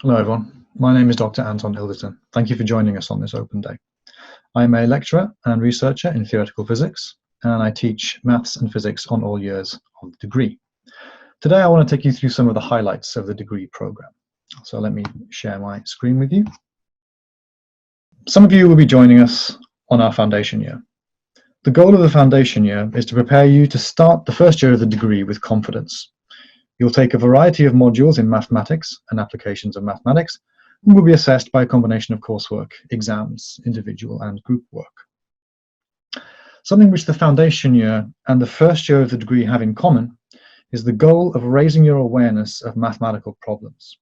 Hello everyone, my name is Dr. Anton Hilderton. Thank you for joining us on this open day. I am a lecturer and researcher in theoretical physics, and I teach maths and physics on all years of the degree. Today I want to take you through some of the highlights of the degree program. So let me share my screen with you. Some of you will be joining us on our foundation year. The goal of the foundation year is to prepare you to start the first year of the degree with confidence. You'll take a variety of modules in mathematics and applications of mathematics, and will be assessed by a combination of coursework, exams, individual and group work. Something which the foundation year and the first year of the degree have in common is the goal of raising your awareness of mathematical problems.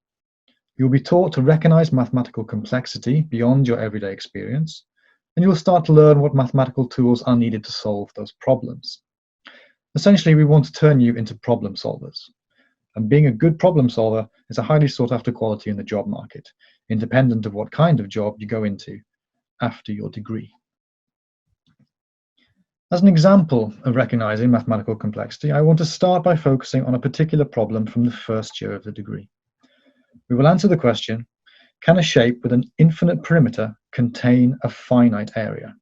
You'll be taught to recognize mathematical complexity beyond your everyday experience, and you'll start to learn what mathematical tools are needed to solve those problems. Essentially, we want to turn you into problem solvers. And being a good problem solver is a highly sought after quality in the job market, independent of what kind of job you go into after your degree. As an example of recognizing mathematical complexity, I want to start by focusing on a particular problem from the first year of the degree. We will answer the question, can a shape with an infinite perimeter contain a finite area?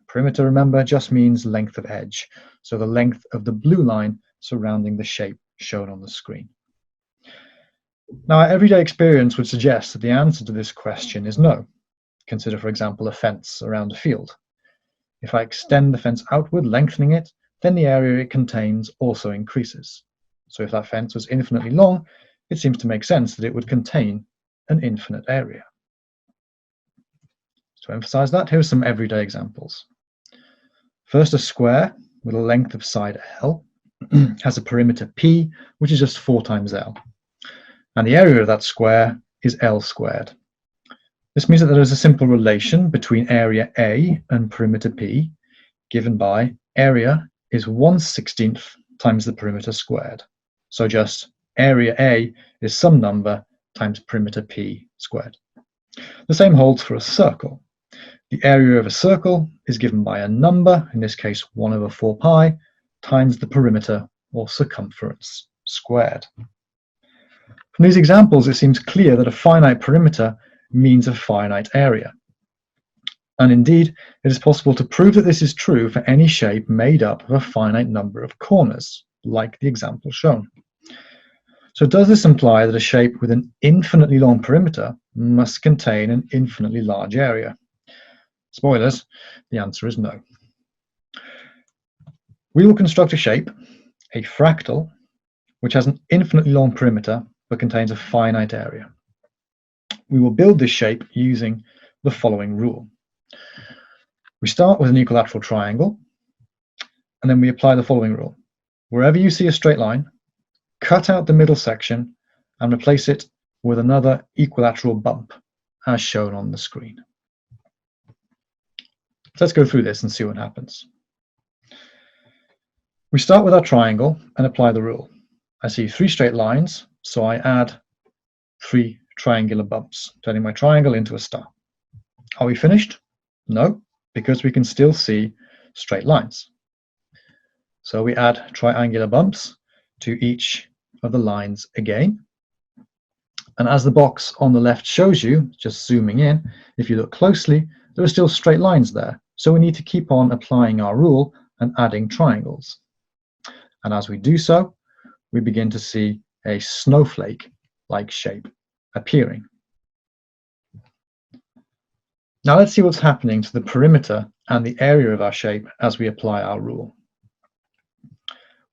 Perimeter, remember, just means length of edge, so the length of the blue line surrounding the shape shown on the screen. Now, our everyday experience would suggest that the answer to this question is no. Consider, for example, a fence around a field. If I extend the fence outward, lengthening it, then the area it contains also increases. So if that fence was infinitely long, it seems to make sense that it would contain an infinite area. To emphasize that, here are some everyday examples. First, a square with a length of side L has a perimeter P, which is just 4 times L. And the area of that square is L squared. This means that there is a simple relation between area A and perimeter P, given by area is 1/16 times the perimeter squared. So just area A is some number times perimeter P squared. The same holds for a circle. The area of a circle is given by a number, in this case 1/4 pi, times the perimeter or circumference squared. From these examples, it seems clear that a finite perimeter means a finite area. And indeed, it is possible to prove that this is true for any shape made up of a finite number of corners, like the example shown. So does this imply that a shape with an infinitely long perimeter must contain an infinitely large area? Spoilers, the answer is no. We will construct a shape, a fractal, which has an infinitely long perimeter but contains a finite area. We will build this shape using the following rule. We start with an equilateral triangle, and then we apply the following rule. Wherever you see a straight line, cut out the middle section and replace it with another equilateral bump, as shown on the screen. Let's go through this and see what happens. We start with our triangle and apply the rule. I see 3 straight lines, so I add 3 triangular bumps, turning my triangle into a star. Are we finished? No, because we can still see straight lines. So we add triangular bumps to each of the lines again. And as the box on the left shows you, just zooming in, if you look closely, there are still straight lines there. So we need to keep on applying our rule and adding triangles. And as we do so, we begin to see a snowflake-like shape appearing. Now let's see what's happening to the perimeter and the area of our shape as we apply our rule.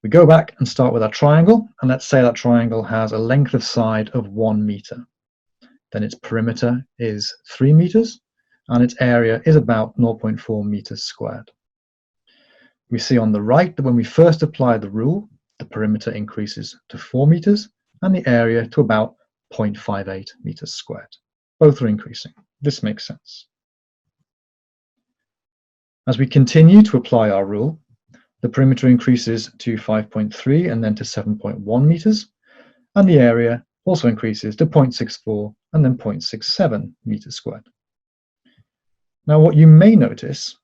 We go back and start with our triangle, and let's say that triangle has a length of side of 1 meter. Then its perimeter is 3 meters, and its area is about 0.4 meters squared. We see on the right that when we first apply the rule, the perimeter increases to 4 meters and the area to about 0.58 meters squared. Both are increasing. This makes sense. As we continue to apply our rule, the perimeter increases to 5.3 and then to 7.1 meters, and the area also increases to 0.64 and then 0.67 meters squared. Now, what you may notice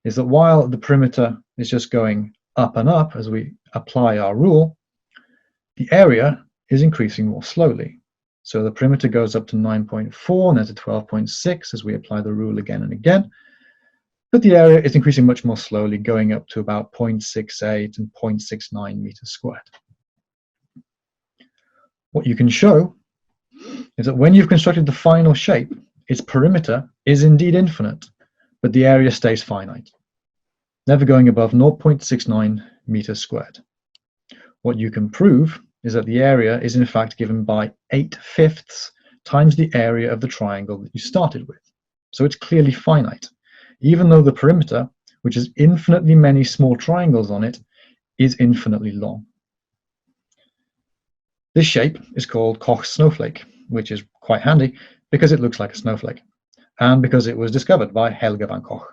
is that while the perimeter is just going up and up as we apply our rule, the area is increasing more slowly. So the perimeter goes up to 9.4 and then to 12.6 as we apply the rule again and again. But the area is increasing much more slowly, going up to about 0.68 and 0.69 meters squared. What you can show is that when you've constructed the final shape, its perimeter is indeed infinite, but the area stays finite, never going above 0.69 meters squared. What you can prove is that the area is in fact given by 8/5 times the area of the triangle that you started with. So it's clearly finite, even though the perimeter, which has infinitely many small triangles on it, is infinitely long. This shape is called Koch's snowflake, which is quite handy because it looks like a snowflake, and because it was discovered by Helga van Koch.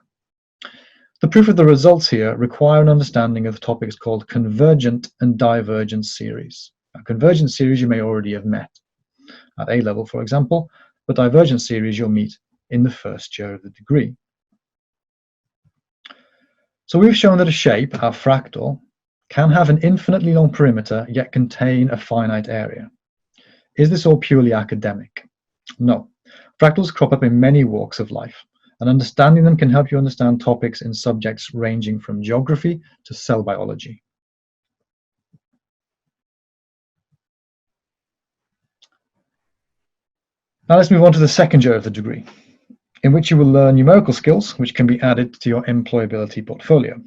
The proof of the results here require an understanding of topics called convergent and divergent series. Now, convergent series you may already have met at A level, for example, but divergent series you'll meet in the first year of the degree. So we've shown that a shape, our fractal, can have an infinitely long perimeter yet contain a finite area. Is this all purely academic? No. Fractals crop up in many walks of life, and understanding them can help you understand topics in subjects ranging from geography to cell biology. Now let's move on to the second year of the degree, in which you will learn numerical skills which can be added to your employability portfolio.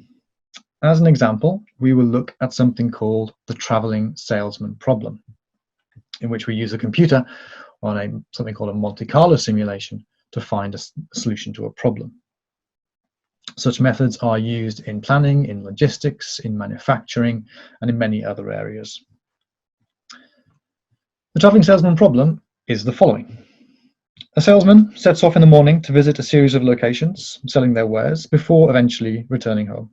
As an example, we will look at something called the traveling salesman problem, in which we use a computer on something called a Monte Carlo simulation to find a solution to a problem. Such methods are used in planning, in logistics, in manufacturing, and in many other areas. The traveling salesman problem is the following. A salesman sets off in the morning to visit a series of locations selling their wares before eventually returning home.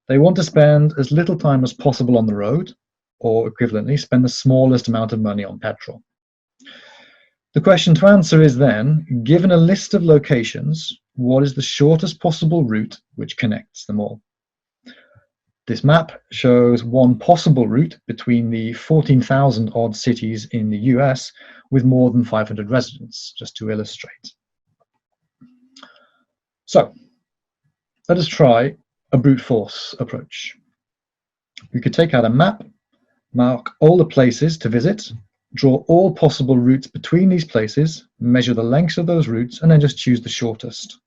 They want to spend as little time as possible on the road, or equivalently, spend the smallest amount of money on petrol. The question to answer is then, given a list of locations, what is the shortest possible route which connects them all? This map shows one possible route between the 14,000 odd cities in the US with more than 500 residents, just to illustrate. So, let us try a brute force approach. We could take out a map, mark all the places to visit, draw all possible routes between these places, measure the lengths of those routes, and then just choose the shortest.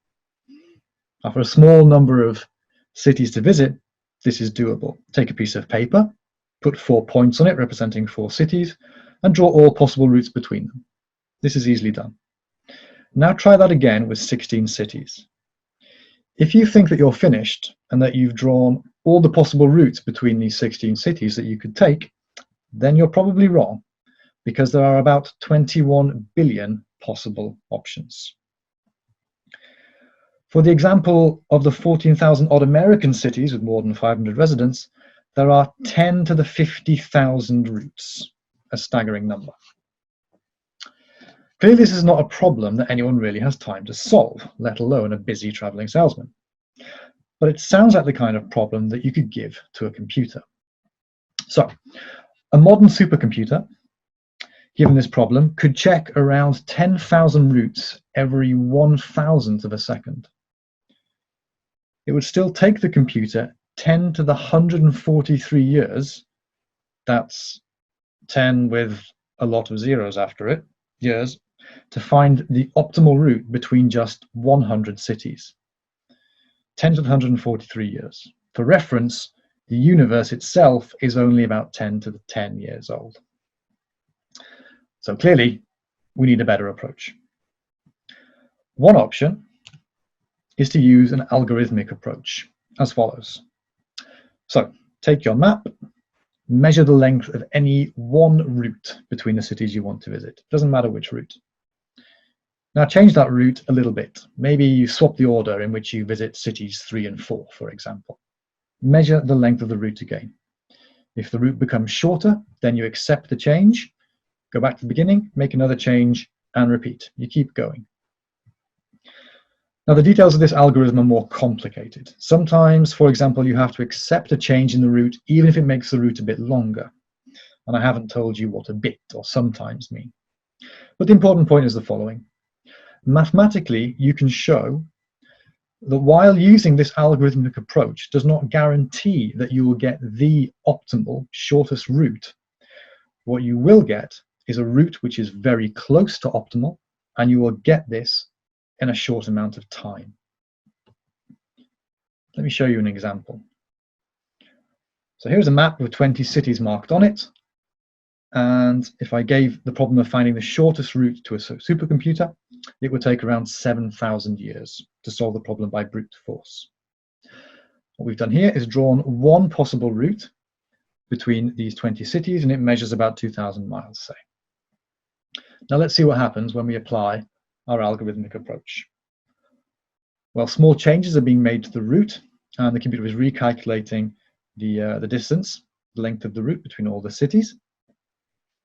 Now, for a small number of cities to visit, this is doable. Take a piece of paper, put 4 points on it representing 4 cities, and draw all possible routes between them. This is easily done. Now try that again with 16 cities. If you think that you're finished and that you've drawn all the possible routes between these 16 cities that you could take, then you're probably wrong, because there are about 21 billion possible options. For the example of the 14,000 odd American cities with more than 500 residents, there are 10 to the 50,000 routes, a staggering number. Clearly, this is not a problem that anyone really has time to solve, let alone a busy traveling salesman. But it sounds like the kind of problem that you could give to a computer. So, a modern supercomputer, given this problem, could check around 10,000 routes every 1,000th of a second. It would still take the computer 10 to the 143 years, that's 10 with a lot of zeros after it, years, to find the optimal route between just 100 cities. 10 to the 143 years. For reference, the universe itself is only about 10 to the 10 years old. So clearly, we need a better approach. One option is to use an algorithmic approach, as follows. So, take your map, measure the length of any one route between the cities you want to visit. Doesn't matter which route. Now change that route a little bit. Maybe you swap the order in which you visit cities 3 and 4, for example. Measure the length of the route again. If the route becomes shorter, then you accept the change, go back to the beginning, make another change, and repeat. You keep going. Now, the details of this algorithm are more complicated. Sometimes, for example, you have to accept a change in the route, even if it makes the route a bit longer. And I haven't told you what a bit or sometimes mean. But the important point is the following. Mathematically, you can show that while using this algorithmic approach does not guarantee that you will get the optimal shortest route, what you will get is a route which is very close to optimal, and you will get this in a short amount of time. Let me show you an example. So here's a map with 20 cities marked on it. And if I gave the problem of finding the shortest route to a supercomputer, it would take around 7,000 years to solve the problem by brute force. What we've done here is drawn one possible route between these 20 cities, and it measures about 2,000 miles, say. Now let's see what happens when we apply our algorithmic approach. Well, small changes are being made to the route, and the computer is recalculating the distance, the length of the route between all the cities.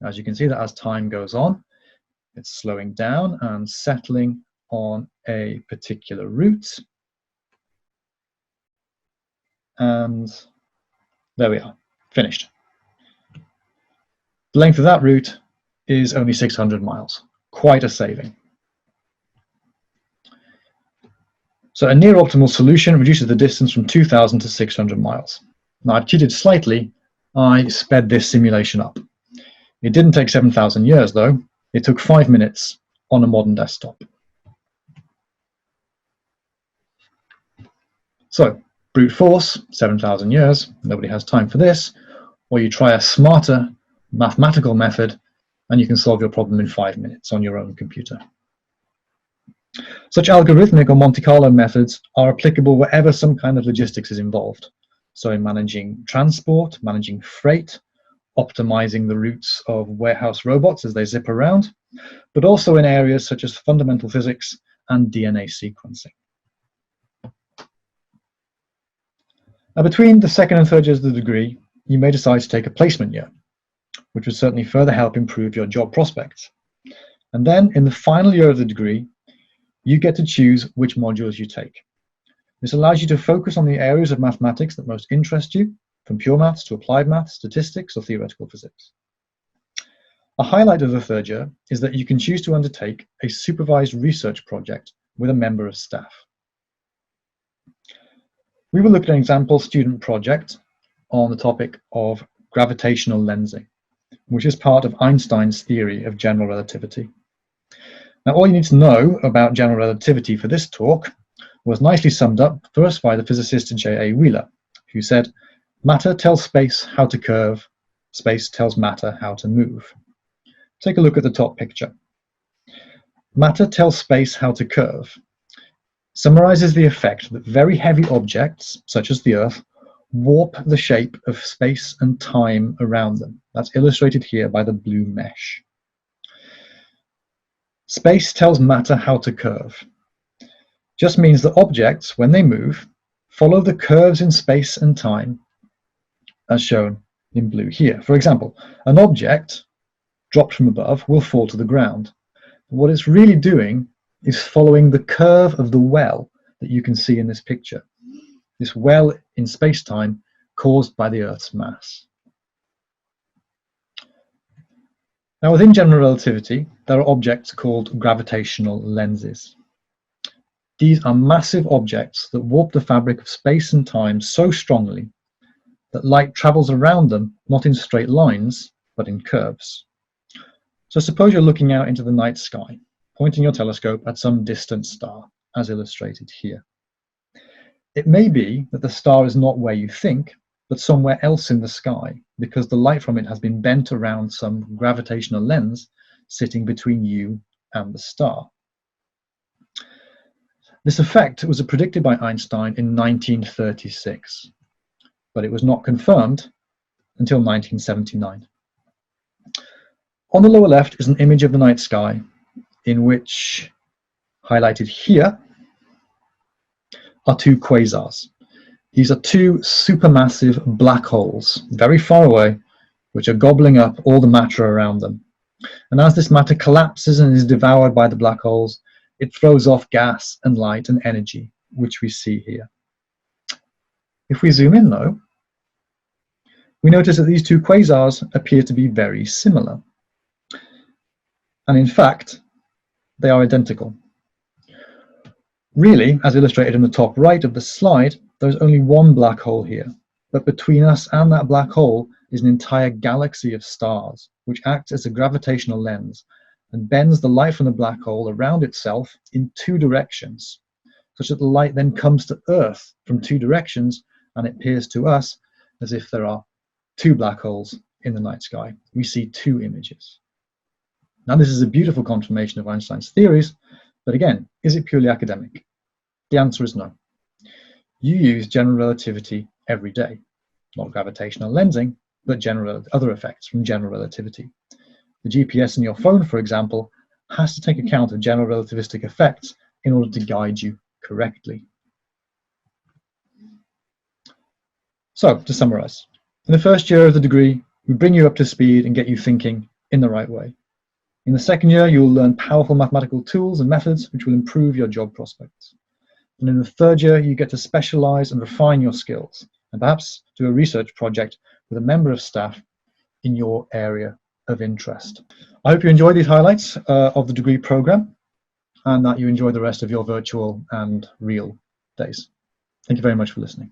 As you can see, that as time goes on, it's slowing down and settling on a particular route. And there we are, finished. The length of that route is only 600 miles, quite a saving. So a near optimal solution reduces the distance from 2,000 to 600 miles. Now I've cheated slightly. I sped this simulation up. It didn't take 7,000 years though. It took 5 minutes on a modern desktop. So brute force, 7,000 years. Nobody has time for this. Or you try a smarter mathematical method and you can solve your problem in 5 minutes on your own computer. Such algorithmic or Monte Carlo methods are applicable wherever some kind of logistics is involved. So in managing transport, managing freight, optimizing the routes of warehouse robots as they zip around, but also in areas such as fundamental physics and DNA sequencing. Now, between the second and third years of the degree, you may decide to take a placement year, which would certainly further help improve your job prospects. And then in the final year of the degree, you get to choose which modules you take. This allows you to focus on the areas of mathematics that most interest you, from pure maths to applied maths, statistics, or theoretical physics. A highlight of the third year is that you can choose to undertake a supervised research project with a member of staff. We will look at an example student project on the topic of gravitational lensing, which is part of Einstein's theory of general relativity. Now, all you need to know about general relativity for this talk was nicely summed up for us by the physicist J.A. Wheeler, who said, "Matter tells space how to curve, space tells matter how to move." Take a look at the top picture. Matter tells space how to curve summarizes the effect that very heavy objects, such as the Earth, warp the shape of space and time around them. That's illustrated here by the blue mesh. Space tells matter how to curve. Just means that objects, when they move, follow the curves in space and time, as shown in blue here. For example, an object dropped from above will fall to the ground. What it's really doing is following the curve of the well that you can see in this picture. This well in space-time caused by the Earth's mass. Now, within general relativity, there are objects called gravitational lenses. These are massive objects that warp the fabric of space and time so strongly that light travels around them, not in straight lines, but in curves. So suppose you're looking out into the night sky, pointing your telescope at some distant star, as illustrated here. It may be that the star is not where you think, but somewhere else in the sky, because the light from it has been bent around some gravitational lens sitting between you and the star. This effect was predicted by Einstein in 1936, but it was not confirmed until 1979. On the lower left is an image of the night sky in which, highlighted here, are two quasars. These are two supermassive black holes, very far away, which are gobbling up all the matter around them. And as this matter collapses and is devoured by the black holes, it throws off gas and light and energy, which we see here. If we zoom in, though, we notice that these two quasars appear to be very similar. And in fact, they are identical. Really, as illustrated in the top right of the slide, there's only one black hole here, but between us and that black hole is an entire galaxy of stars, which acts as a gravitational lens and bends the light from the black hole around itself in two directions, such that the light then comes to Earth from two directions, and it appears to us as if there are two black holes in the night sky. We see two images. Now, this is a beautiful confirmation of Einstein's theories, but again, is it purely academic? The answer is no. You use general relativity every day, not gravitational lensing, but other effects from general relativity. The GPS in your phone, for example, has to take account of general relativistic effects in order to guide you correctly. So, to summarize, in the first year of the degree, we bring you up to speed and get you thinking in the right way. In the second year, you will learn powerful mathematical tools and methods which will improve your job prospects. And in the third year, you get to specialize and refine your skills, and perhaps do a research project with a member of staff in your area of interest. I hope you enjoy these highlights of the degree program, and that you enjoy the rest of your virtual and real days. Thank you very much for listening.